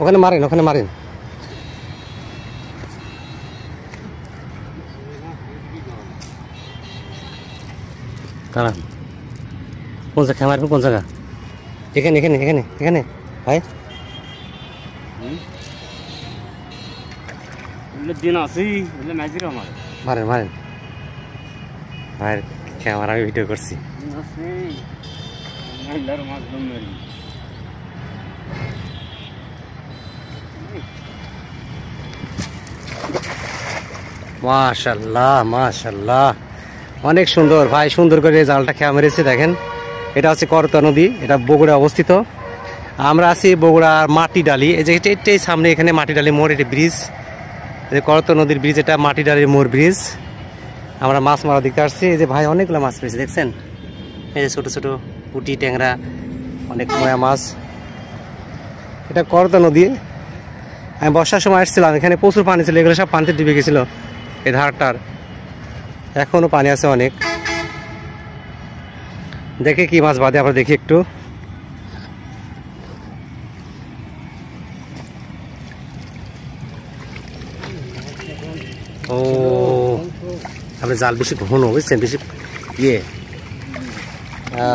ওখানে মারেন, ওখানে মারেন। দাঁড়ান, কোন জায়গায় মারবেন? কোন জায়গা? এখানে এখানে এখানে এখানে ভাই দিন আছি মারেন মারেন ভাইয়ের ক্যামেরা আমি ভিডিও করছি। মাশাআল্লাহ মাশাআল্লাহ, অনেক সুন্দর ভাই, সুন্দর করে জালটা খেয়া মেরেছে। দেখেন এটা হচ্ছে করতোয়া নদী, এটা বগুড়া অবস্থিত। আমরা আছি বগুড়ার মাটিডালি, এই যে এটাই সামনে, এখানে মাটিডালি মোড়, এটা ব্রিজ, এই করতোয়া নদীর ব্রিজ, এটা মাটিডালির মোড় ব্রিজ। আমরা মাছ মারা দেখতে আসছি। এই যে ভাই অনেকগুলো মাছ পেয়েছে, দেখছেন? এই যে ছোটো ছোটো পুঁটি ট্যাংরা, অনেক ময়া মাছ। এটা করতোয়া নদী। আমি বর্ষার সময় আসছিলাম, এখানে প্রচুর পানি ছিল, এগুলো সব পানিতে ডুবে গেছিলো এই ধারটার। এখনো পানি আছে অনেক। দেখে কি মাছ বাদে আমরা দেখি একটু। ও আপনার জাল বেশি ঘন, বুঝছেন? বেশি ইয়ে,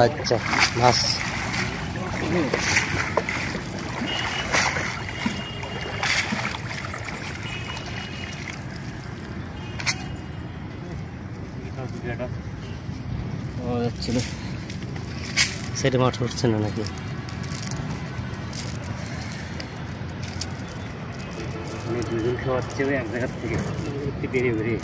আচ্ছা মাছ ছিল সেটা মাঠ উঠছে না নাকি? দুজন খাওয়াচ্ছে এক জায়গার থেকে বেরিয়ে বেরিয়ে